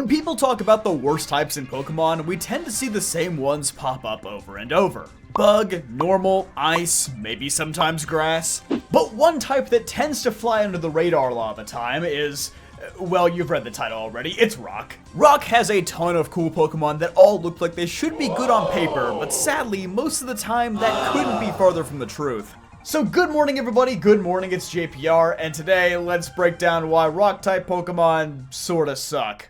When people talk about the worst types in Pokemon, we tend to see the same ones pop up over and over. Bug, normal, ice, maybe sometimes grass. But one type that tends to fly under the radar a lot of the time is, well, you've read the title already, it's Rock. Rock has a ton of cool Pokemon that all look like they should be good on paper, but sadly, most of the time that couldn't be farther from the truth. So good morning everybody, good morning, it's JPR, and today let's break down why Rock-type Pokemon sorta suck.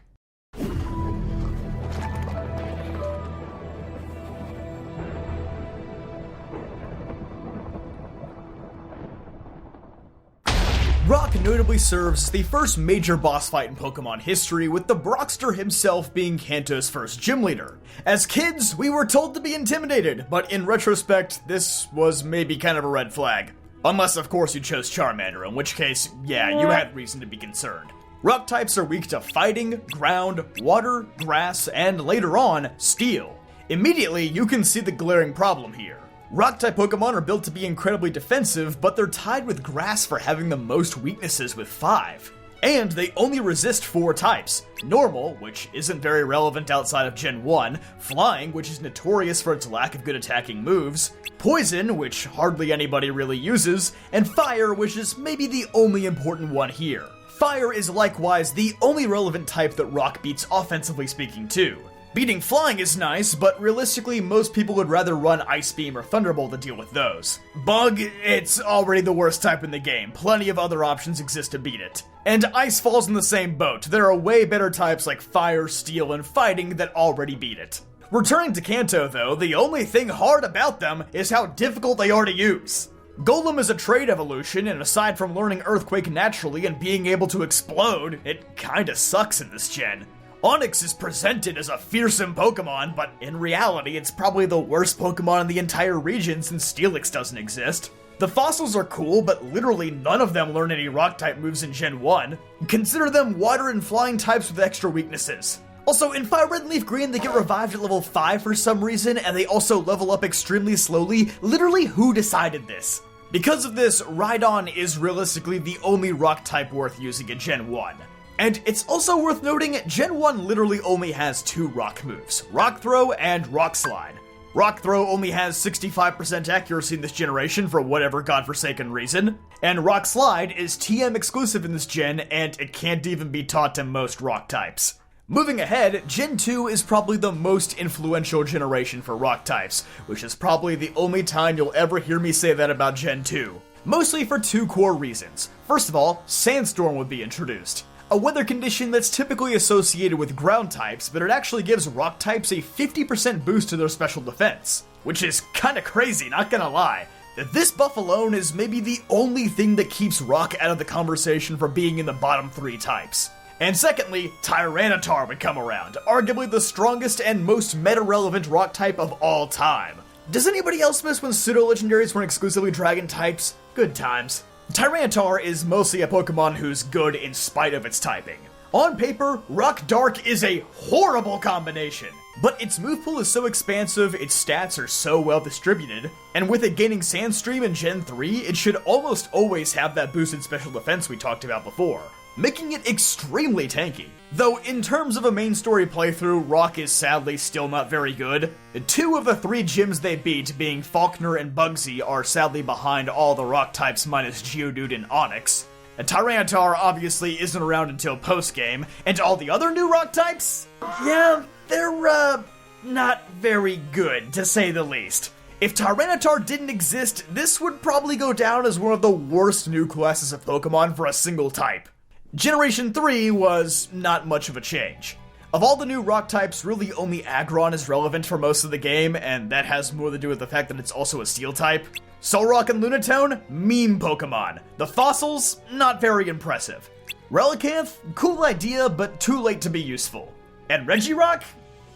Rock notably serves as the first major boss fight in Pokemon history, with the Brockster himself being Kanto's first gym leader. As kids, we were told to be intimidated, but in retrospect, this was maybe kind of a red flag. Unless, of course, you chose Charmander, in which case, yeah, you had reason to be concerned. Rock types are weak to fighting, ground, water, grass, and later on, steel. Immediately, you can see the glaring problem here. Rock-type Pokemon are built to be incredibly defensive, but they're tied with grass for having the most weaknesses with 5. And they only resist 4 types. Normal, which isn't very relevant outside of Gen 1, Flying, which is notorious for its lack of good attacking moves, Poison, which hardly anybody really uses, and Fire, which is maybe the only important one here. Fire is likewise the only relevant type that Rock beats offensively speaking too. Beating Flying is nice, but realistically most people would rather run Ice Beam or Thunderbolt to deal with those. Bug, it's already the worst type in the game, plenty of other options exist to beat it. And Ice falls in the same boat, there are way better types like Fire, Steel, and Fighting that already beat it. Returning to Kanto though, the only thing hard about them is how difficult they are to use. Golem is a trait evolution, and aside from learning Earthquake naturally and being able to explode, it kinda sucks in this gen. Onix is presented as a fearsome Pokemon, but in reality it's probably the worst Pokemon in the entire region since Steelix doesn't exist. The fossils are cool, but literally none of them learn any Rock-type moves in Gen 1. Consider them water and flying types with extra weaknesses. Also, in Fire Red and Leaf Green, they get revived at level 5 for some reason, and they also level up extremely slowly. Literally, who decided this? Because of this, Rhydon is realistically the only Rock-type worth using in Gen 1. And it's also worth noting, Gen 1 literally only has 2 Rock moves, Rock Throw and Rock Slide. Rock Throw only has 65% accuracy in this generation for whatever godforsaken reason, and Rock Slide is TM exclusive in this gen, and it can't even be taught to most Rock types. Moving ahead, Gen 2 is probably the most influential generation for Rock types, which is probably the only time you'll ever hear me say that about Gen 2. Mostly for 2 core reasons. First of all, Sandstorm would be introduced. A weather condition that's typically associated with ground types, but it actually gives Rock types a 50% boost to their special defense. Which is kinda crazy, not gonna lie. This buff alone is maybe the only thing that keeps Rock out of the conversation for being in the bottom 3 types. And secondly, Tyranitar would come around, arguably the strongest and most meta-relevant Rock type of all time. Does anybody else miss when pseudo-legendaries weren't exclusively dragon types? Good times. Tyranitar is mostly a Pokemon who's good in spite of its typing. On paper, Rock Dark is a horrible combination, but its move pool is so expansive, its stats are so well distributed, and with it gaining Sandstream in Gen 3, it should almost always have that boosted special defense we talked about before, making it extremely tanky. Though in terms of a main story playthrough, Rock is sadly still not very good. 2 of the 3 gyms they beat, being Falkner and Bugsy, are sadly behind all the Rock types minus Geodude and Onix. And Tyranitar obviously isn't around until post-game, and all the other new Rock types? Yeah, they're, not very good, to say the least. If Tyranitar didn't exist, this would probably go down as one of the worst new classes of Pokemon for a single type. Generation 3 was not much of a change. Of all the new Rock types, really only Aggron is relevant for most of the game, and that has more to do with the fact that it's also a Steel type. Solrock and Lunatone, meme Pokemon. The fossils, not very impressive. Relicanth, cool idea, but too late to be useful. And Regirock?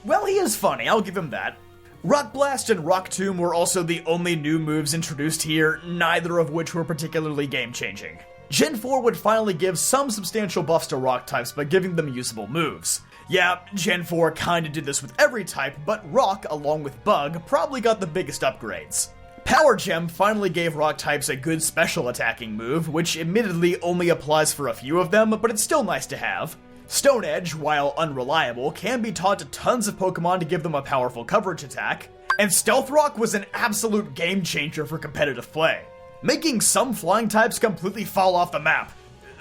Well, he is funny, I'll give him that. Rock Blast and Rock Tomb were also the only new moves introduced here, neither of which were particularly game-changing. Gen 4 would finally give some substantial buffs to Rock types by giving them usable moves. Yeah, Gen 4 kinda did this with every type, but Rock, along with Bug, probably got the biggest upgrades. Power Gem finally gave Rock types a good special attacking move, which admittedly only applies for a few of them, but it's still nice to have. Stone Edge, while unreliable, can be taught to tons of Pokemon to give them a powerful coverage attack, and Stealth Rock was an absolute game changer for competitive play, making some flying types completely fall off the map.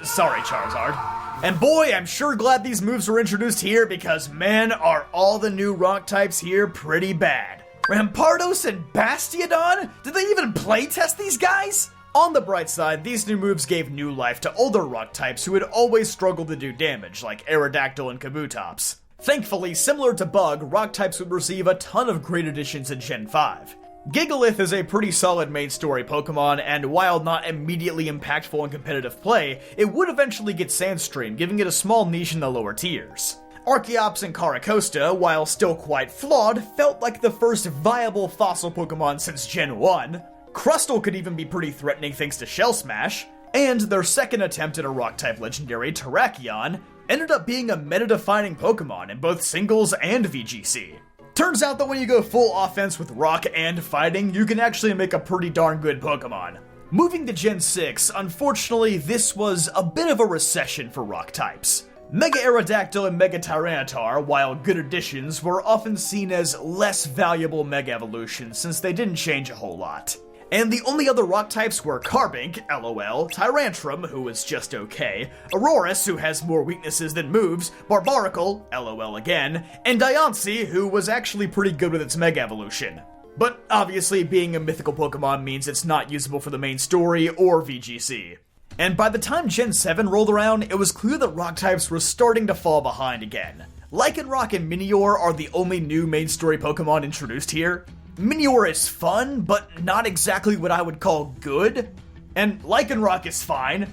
Sorry, Charizard. And boy, I'm sure glad these moves were introduced here because man, are all the new rock types here pretty bad. Rampardos and Bastiodon? Did they even playtest these guys? On the bright side, these new moves gave new life to older rock types who had always struggled to do damage, like Aerodactyl and Kabutops. Thankfully, similar to Bug, rock types would receive a ton of great additions in Gen 5. Gigalith is a pretty solid main story Pokemon, and while not immediately impactful in competitive play, it would eventually get Sandstream, giving it a small niche in the lower tiers. Archeops and Caracosta, while still quite flawed, felt like the first viable fossil Pokemon since Gen 1. Crustle could even be pretty threatening thanks to Shell Smash, and their second attempt at a Rock-type legendary, Terrakion, ended up being a meta-defining Pokemon in both singles and VGC. Turns out that when you go full offense with Rock and Fighting, you can actually make a pretty darn good Pokemon. Moving to Gen 6, unfortunately, this was a bit of a recession for Rock types. Mega Aerodactyl and Mega Tyranitar, while good additions, were often seen as less valuable Mega Evolutions since they didn't change a whole lot. And the only other rock types were Carbink, LOL, Tyrantrum, who was just okay, Aurorus, who has more weaknesses than moves, Barbaracle, LOL again, and Diancie, who was actually pretty good with its Mega Evolution. But obviously, being a mythical Pokemon means it's not usable for the main story or VGC. And by the time Gen 7 rolled around, it was clear that rock types were starting to fall behind again. Lycanroc and Minior are the only new main story Pokemon introduced here. Minior is fun, but not exactly what I would call good. And Lycanroc is fine.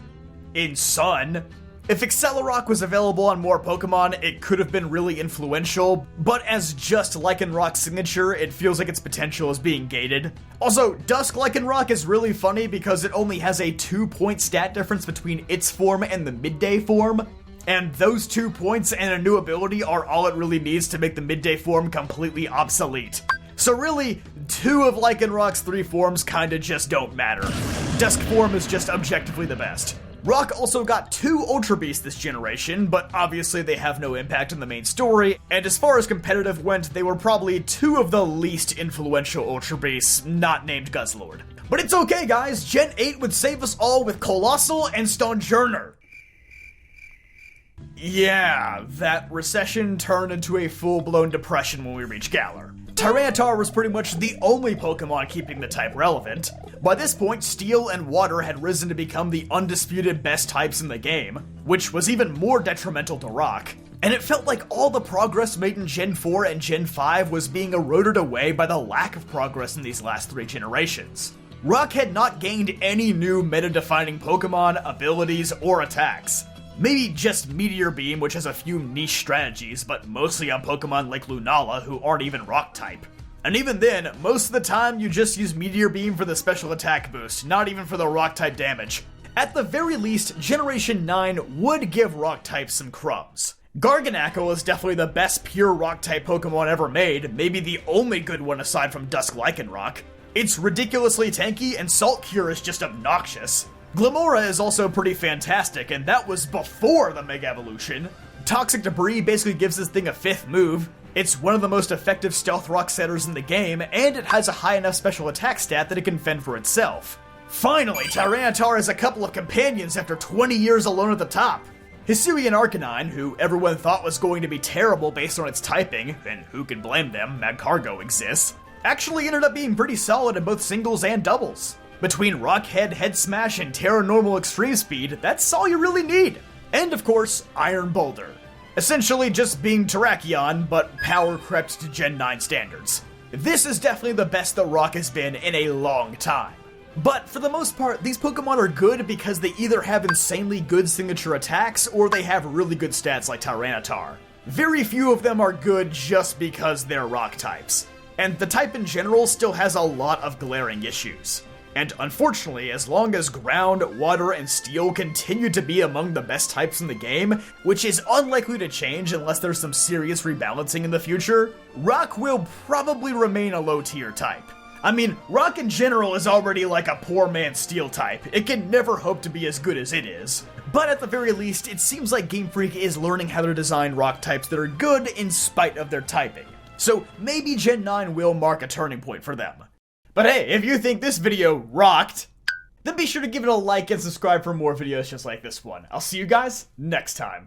In Sun. If Accelerock was available on more Pokemon, it could have been really influential, but as just Lycanroc's signature, it feels like its potential is being gated. Also, Dusk Lycanroc is really funny because it only has a 2-point stat difference between its form and the midday form, and those 2 points and a new ability are all it really needs to make the midday form completely obsolete. So really, 2 of Lycanroc's 3 forms kinda just don't matter. Dusk form is just objectively the best. Rock also got 2 Ultra Beasts this generation, but obviously they have no impact on the main story, and as far as competitive went, they were probably 2 of the least influential Ultra Beasts, not named Guzzlord. But it's okay guys, Gen 8 would save us all with Colossal and Stonjourner. Yeah, that recession turned into a full-blown depression when we reached Galar. Tyranitar was pretty much the only Pokemon keeping the type relevant. By this point, Steel and Water had risen to become the undisputed best types in the game, which was even more detrimental to Rock. And it felt like all the progress made in Gen 4 and Gen 5 was being eroded away by the lack of progress in these last 3 generations. Rock had not gained any new meta-defining Pokemon, abilities, or attacks. Maybe just Meteor Beam, which has a few niche strategies, but mostly on Pokemon like Lunala, who aren't even Rock-type. And even then, most of the time you just use Meteor Beam for the special attack boost, not even for the Rock-type damage. At the very least, Generation 9 would give Rock-types some crumbs. Garganacl is definitely the best pure Rock-type Pokemon ever made, maybe the only good one aside from Dusk Lycanroc. It's ridiculously tanky, and Salt Cure is just obnoxious. Glimmora is also pretty fantastic, and that was before the Mega Evolution. Toxic Debris basically gives this thing a 5th move. It's one of the most effective stealth rock setters in the game, and it has a high enough special attack stat that it can fend for itself. Finally, Tyranitar has a couple of companions after 20 years alone at the top. Hisuian Arcanine, who everyone thought was going to be terrible based on its typing, and who can blame them, Magcargo exists, actually ended up being pretty solid in both singles and doubles. Between Rockhead, Head Smash, and Terra Normal Extreme Speed, that's all you really need. And of course, Iron Boulder. Essentially just being Terrakion, but power crept to Gen 9 standards. This is definitely the best that Rock has been in a long time. But for the most part, these Pokemon are good because they either have insanely good signature attacks, or they have really good stats like Tyranitar. Very few of them are good just because they're Rock types. And the type in general still has a lot of glaring issues. And unfortunately, as long as Ground, Water, and Steel continue to be among the best types in the game, which is unlikely to change unless there's some serious rebalancing in the future, Rock will probably remain a low-tier type. I mean, Rock in general is already like a poor man's Steel type. It can never hope to be as good as it is. But at the very least, it seems like Game Freak is learning how to design rock types that are good in spite of their typing. So maybe Gen 9 will mark a turning point for them. But hey, if you think this video rocked, then be sure to give it a like and subscribe for more videos just like this one. I'll see you guys next time.